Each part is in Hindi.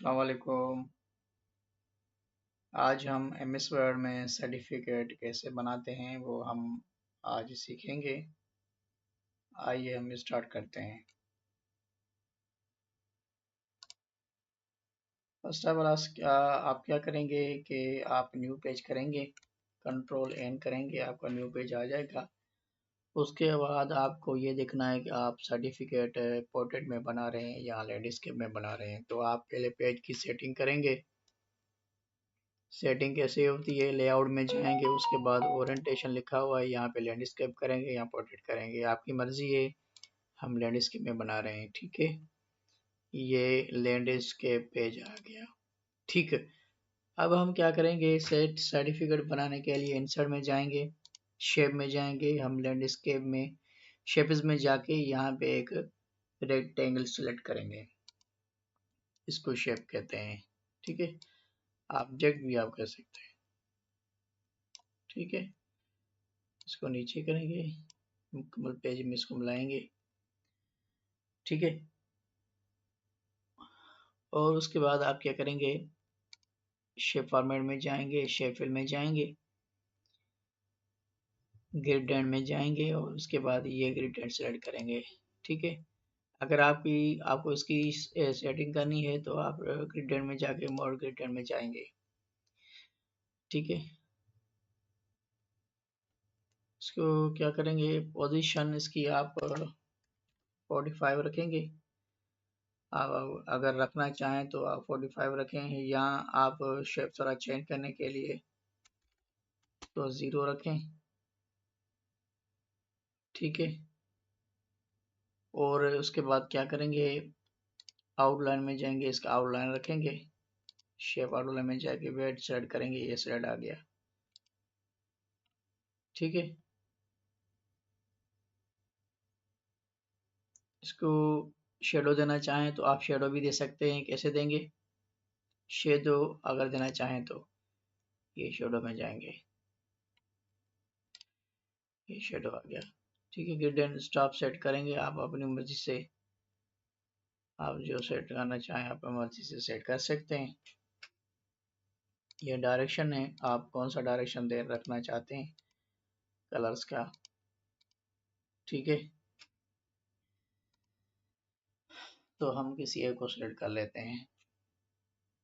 अस्सलाम वालेकुम। आज हम एमएस वर्ड में सर्टिफिकेट कैसे बनाते हैं वो हम आज सीखेंगे। आइए हम स्टार्ट करते हैं। फर्स्ट ऑफ ऑल आप क्या करेंगे कि आप न्यू पेज करेंगे, कंट्रोल एन करेंगे, आपका न्यू पेज आ जाएगा। उसके बाद आपको ये देखना है कि आप सर्टिफिकेट पोर्ट्रेट में बना रहे हैं या लैंडस्केप में बना रहे हैं। तो आप पहले पेज की सेटिंग करेंगे। सेटिंग कैसे होती है, लेआउट में जाएंगे, उसके बाद ओरिएंटेशन लिखा हुआ है, यहाँ पे लैंडस्केप करेंगे या पोर्ट्रेट करेंगे, आपकी मर्जी है। हम लैंडस्केप में बना रहे हैं, ठीक है। ये लैंडस्केप पेज आ गया, ठीक है। अब हम क्या करेंगे, सेट सर्टिफिकेट बनाने के लिए इंसर्ट में जाएंगे, शेप में जाएंगे, हम लैंडस्केप में शेप्स में जाके यहाँ पे एक रेक्टेंगल सेलेक्ट करेंगे, इसको शेप कहते हैं, ठीक है। ऑब्जेक्ट भी आप कह सकते हैं, ठीक है। इसको नीचे करेंगे, मुकम्मल पेज में इसको मिलाएंगे, ठीक है। और उसके बाद आप क्या करेंगे, शेप फॉर्मेट में जाएंगे, शेप फिल में जाएंगे, ग्रिड एंड में जाएंगे और उसके बाद ये ग्रिड एंड सेलेक्ट करेंगे, ठीक है। अगर आपको इसकी सेटिंग करनी है तो आप ग्रिड एंड में जाके मोड ग्रिड एंड में जाएंगे, ठीक है। इसको क्या करेंगे, पोजीशन इसकी आप 45 रखेंगे। आप अगर रखना चाहें तो आप 45 रखें, या आप शेप थोड़ा चेंज करने के लिए तो 0 रखें, ठीक है। और उसके बाद क्या करेंगे, आउटलाइन में जाएंगे, इसका आउटलाइन रखेंगे, शेप आउटलाइन में जाके वेट सेलेक्ट करेंगे, ये सेलेक्ट आ गया, ठीक है। इसको शेडो देना चाहें तो आप शेडो भी दे सकते हैं, कैसे देंगे, शेडो अगर देना चाहें तो ये शेडो में जाएंगे, ये शेडो आ गया, ठीक है। ग्रिड एंड स्टॉप सेट करेंगे आप अपनी मर्जी से, आप जो सेट करना चाहें अपनी मर्जी से सेट कर सकते हैं। ये डायरेक्शन है, आप कौन सा डायरेक्शन दे रखना चाहते हैं कलर्स का, ठीक है। तो हम किसी एक को सेलेक्ट कर लेते हैं,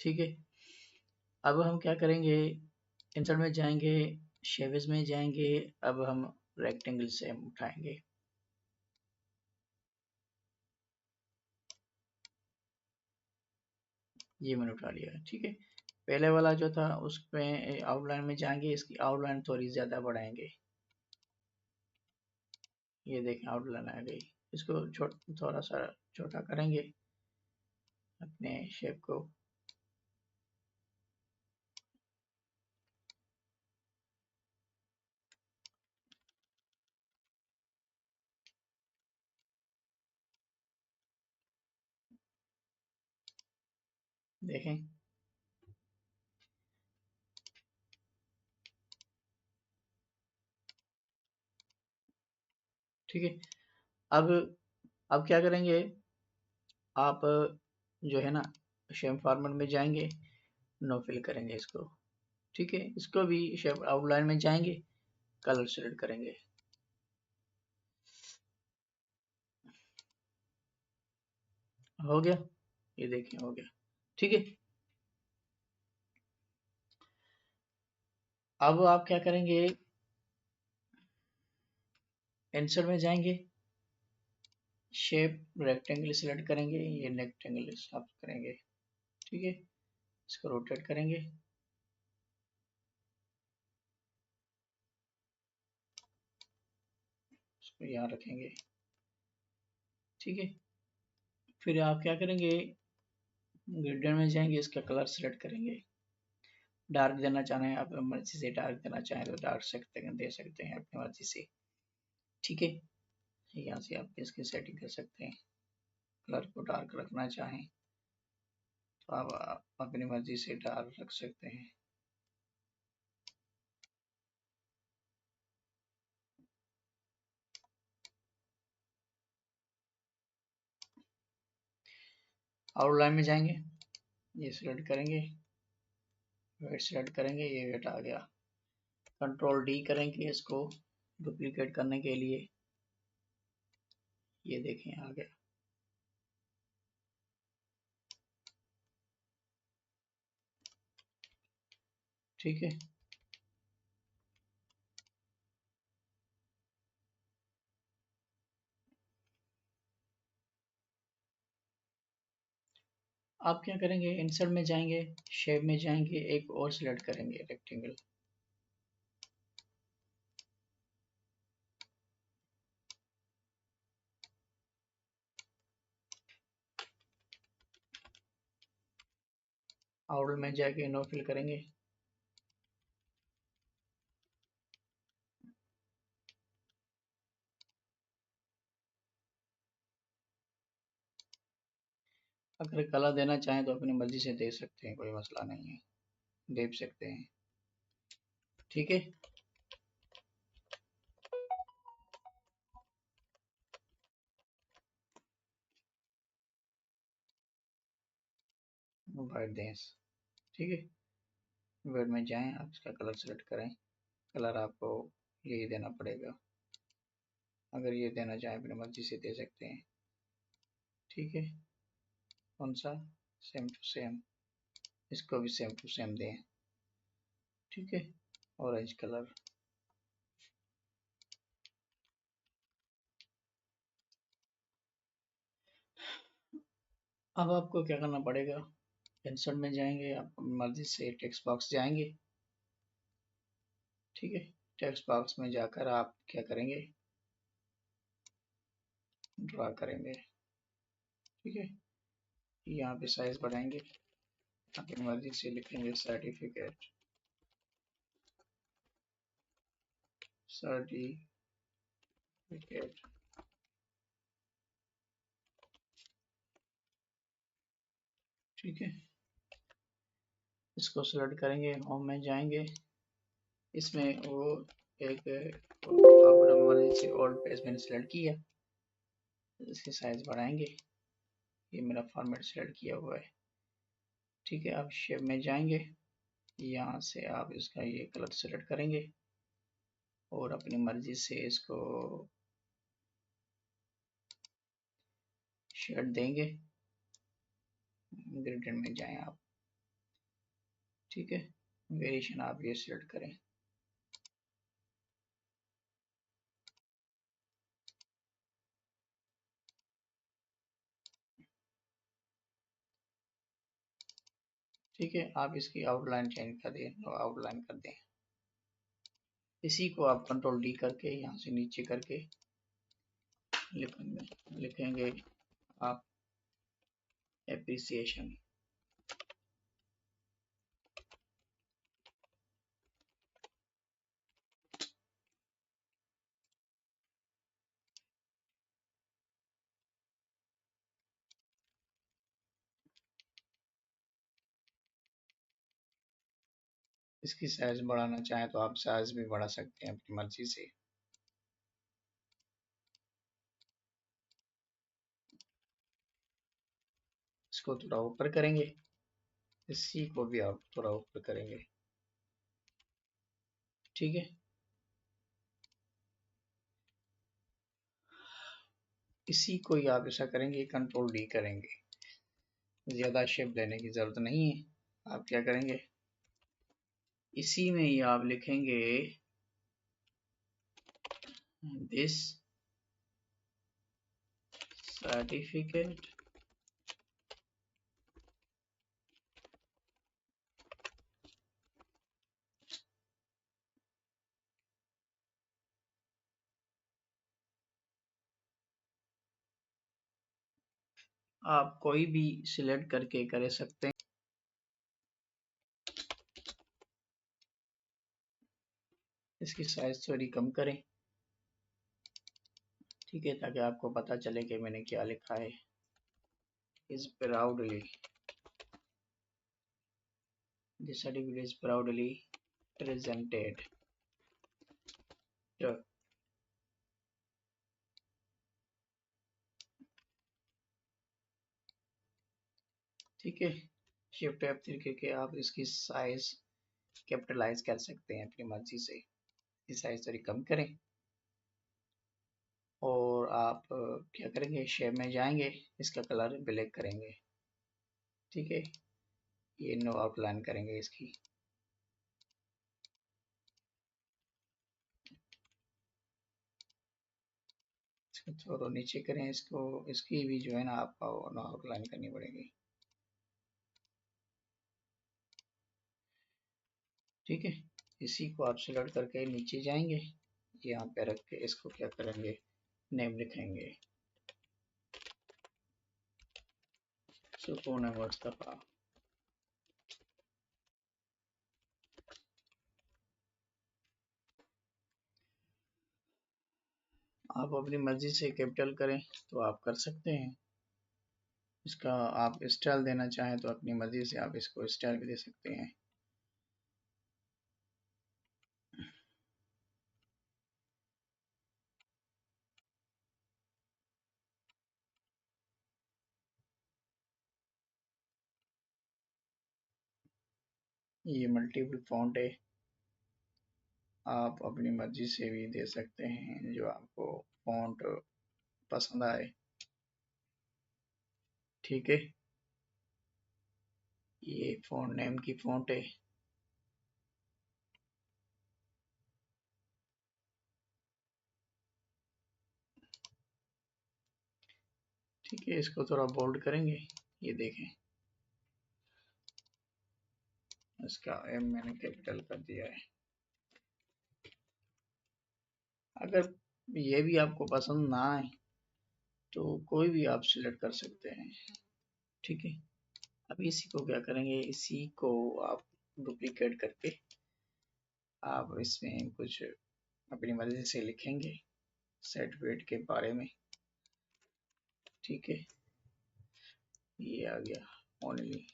ठीक है। अब हम क्या करेंगे, इंसर्ट में जाएंगे, शेप्स में जाएंगे, अब हम रेक्टेंगल से उठाएंगे, ये मैंने उठा लिया, ठीक है। पहले वाला जो था उसमें आउटलाइन में जाएंगे, इसकी आउटलाइन थोड़ी ज़्यादा बढ़ाएंगे, ये देखें आउटलाइन आ गई। इसको थोड़ा सा छोटा करेंगे अपने शेप को, देखें, ठीक है। अब अब क्या करेंगे, आप जो है ना शेप फॉर्मेट में जाएंगे, नो फिल करेंगे इसको, ठीक है। इसको भी शेप आउटलाइन में जाएंगे, कलर सेलेक्ट करेंगे, हो गया, ये देखें हो गया, ठीक है। अब आप क्या करेंगे, आंसर में जाएंगे, शेप रेक्टेंगल सेलेक्ट करेंगे, ये रेक्टेंगल साफ करेंगे, ठीक है। इसको रोटेट करेंगे, इसको यहाँ रखेंगे, ठीक है। फिर आप क्या करेंगे, ग्रेडियंट में जाएंगे, इसका कलर सेलेक्ट करेंगे, डार्क देना चाहें आप मर्जी से, डार्क देना चाहें तो डार्क सकते हैं, दे सकते हैं अपनी मर्जी से, ठीक है। यहाँ से आप इसकी सेटिंग कर सकते हैं, कलर को डार्क रखना चाहें तो आप अपनी मर्जी से डार्क रख सकते हैं। आउटलाइन में जाएंगे, ये सिलेक्ट करेंगे, वेट सिलेक्ट करेंगे, ये वेट आ गया। कंट्रोल डी करेंगे इसको डुप्लीकेट करने के लिए, ये देखें आ गया। ठीक है, आप क्या करेंगे, इंसर्ट में जाएंगे, शेप में जाएंगे, एक और सिलेक्ट करेंगे रेक्टेंगल। आउटलाइन में जाके नो फिल करेंगे। अगर कलर देना चाहें तो अपनी मर्जी से दे सकते हैं, कोई मसला नहीं है, दे भी सकते हैं। ठीक है, वाइट दें। ठीक है, वर्ड में जाएं, आप इसका कलर सेलेक्ट करें। कलर आपको यही देना पड़ेगा, अगर ये देना चाहें अपनी मर्जी से दे सकते हैं। ठीक है, कौन सा, सेम टू सेम, इसको भी सेम टू सेम दें। ठीक है, ऑरेंज कलर। अब आपको क्या करना पड़ेगा, इंसर्ट में जाएंगे, आप अपनी मर्जी से टेक्स्ट बॉक्स जाएंगे। ठीक है, टेक्स्ट बॉक्स में जाकर आप क्या करेंगे, ड्रा करेंगे। ठीक है, यहाँ पे साइज बढ़ाएंगे, अपनी मर्जी से लिखेंगे सर्टिफिकेट, सर्टिफिकेट। ठीक है, इसको सेलेक्ट करेंगे, होम में जाएंगे, इसमें वो एक अपना मर्जी से ओल्ड पेज मैंने सेलेक्ट किया, इसकी साइज बढ़ाएंगे, ये मेरा फॉर्मेट सेलेक्ट किया हुआ है। ठीक है, अब शेप में जाएंगे, यहाँ से आप इसका ये कलर सेलेक्ट करेंगे और अपनी मर्जी से इसको शेड देंगे। ग्रेडियंट में जाएं आप। ठीक है, वेरिएशन आप ये सेलेक्ट करें। ठीक है, आप इसकी आउटलाइन चेंज कर दें, आउटलाइन कर दें। इसी को आप कंट्रोल डी करके यहाँ से नीचे करके लिखेंगे आप एप्रिसिएशन। इसकी साइज बढ़ाना चाहें तो आप साइज भी बढ़ा सकते हैं अपनी मर्जी से। इसको थोड़ा ऊपर करेंगे, इसी को भी आप थोड़ा ऊपर करेंगे। ठीक है, इसी को ही आप ऐसा करेंगे, कंट्रोल डी करेंगे, ज्यादा शेप देने की जरूरत नहीं है। आप क्या करेंगे, इसी में ही आप लिखेंगे दिस सर्टिफिकेट आप कोई भी सिलेक्ट करके कर सकते हैं। इसकी साइज थोड़ी कम करें। ठीक है, ताकि आपको पता चले कि मैंने क्या लिखा है। Is proudly, this certificate is proudly presented. ठीक है, शिफ्ट F3 करके आप इसकी साइज कैपिटलाइज कर सकते हैं अपनी मर्जी से। इस साइज थोड़ी कम करें और आप क्या करेंगे, शेप में जाएंगे, इसका कलर ब्लैक करेंगे। ठीक है, ये नो आउटलाइन करेंगे इसकी। इसको थोड़ा नीचे करें, इसको इसकी भी जो है ना आपको नो आउटलाइन करनी पड़ेगी। ठीक है, इसी को आप सिलेक्ट करके नीचे जाएंगे, यहाँ पे रख के इसको क्या करेंगे, नेम लिखेंगे, सुकून मुस्तफा। आप अपनी मर्जी से कैपिटल करें तो आप कर सकते हैं। इसका आप स्टाइल देना चाहें तो अपनी मर्जी से आप इसको स्टाइल भी दे सकते हैं। ये मल्टीपल फॉन्ट है, आप अपनी मर्जी से भी दे सकते हैं जो आपको फॉन्ट पसंद आए। ठीक है, ये फॉन्ट नेम की फॉन्ट है। ठीक है, इसको थोड़ा बोल्ड करेंगे, ये देखें, इसका एम मैंने कैपिटल कर दिया है। अगर ये भी आपको पसंद ना आए तो कोई भी आप सिलेक्ट कर सकते हैं। ठीक है, अब इसी को क्या करेंगे, इसी को आप डुप्लीकेट करके आप इसमें कुछ अपनी मर्जी से लिखेंगे सेट वेट के बारे में। ठीक है, ये आ गया ओनली।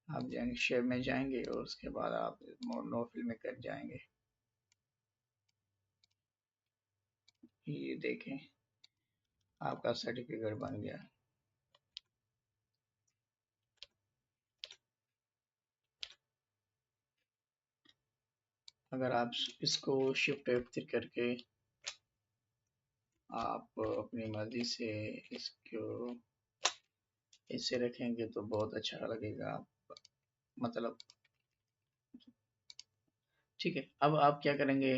आप जाएंगे शेप में जाएंगे और उसके बाद आप नो फिल में कर जाएंगे। ये देखें, आपका सर्टिफिकेट बन गया। अगर आप इसको शिफ्ट F3 करके आप अपनी मर्जी से इसको इसे रखेंगे तो बहुत अच्छा लगेगा, मतलब। ठीक है, अब आप क्या करेंगे,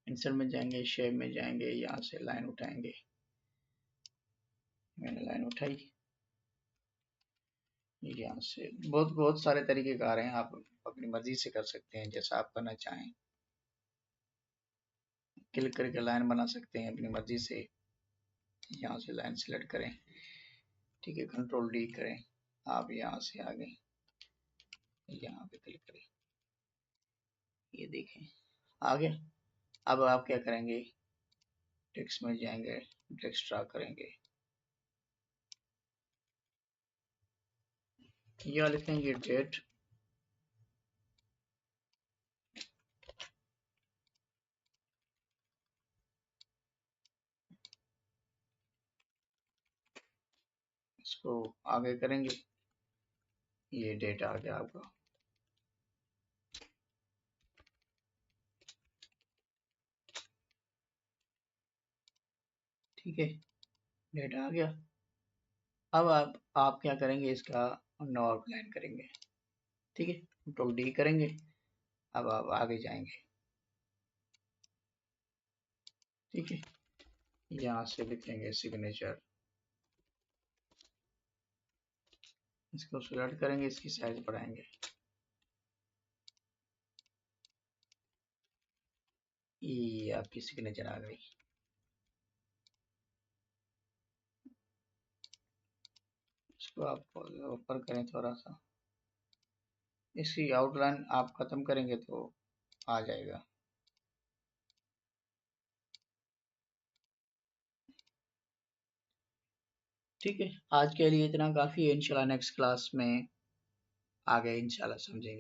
इंसर्ट में जाएंगे, शेप में जाएंगे, यहाँ से लाइन उठाएंगे। मैंने लाइन उठाई, यहाँ से बहुत बहुत सारे तरीके कार हैं, आप अपनी मर्जी से कर सकते हैं जैसा आप करना चाहें। क्लिक करके लाइन बना सकते हैं अपनी मर्जी से, यहाँ से लाइन सेलेक्ट करें। ठीक है, कंट्रोल डी करें, आप यहाँ से आ गए, यहाँ पे क्लिक करें, ये देखें आ गया। अब आप क्या करेंगे, टेक्स्ट में जाएंगे, टेक्स्ट ड्रा करेंगे, यहाँ लिखेंगे डेट, इसको आगे करेंगे, ये डेट आ गया आपका। ठीक है, डेट आ गया। अब आप क्या करेंगे, इसका नो आउटलाइन करेंगे। ठीक है, कंट्रोल डी करेंगे, अब आप आगे जाएंगे। ठीक है, यहाँ से लिखेंगे सिग्नेचर, इसको सिलेक्ट करेंगे, इसकी साइज बढ़ाएंगे, ये आपकी सिग्नेचर आ गई। इसको आप ऊपर करें थोड़ा सा, इसकी आउटलाइन आप खत्म करेंगे तो आ जाएगा। ठीक है, आज के लिए इतना काफ़ी है, इंशाल्लाह नेक्स्ट क्लास में आगे इंशाल्लाह समझेंगे।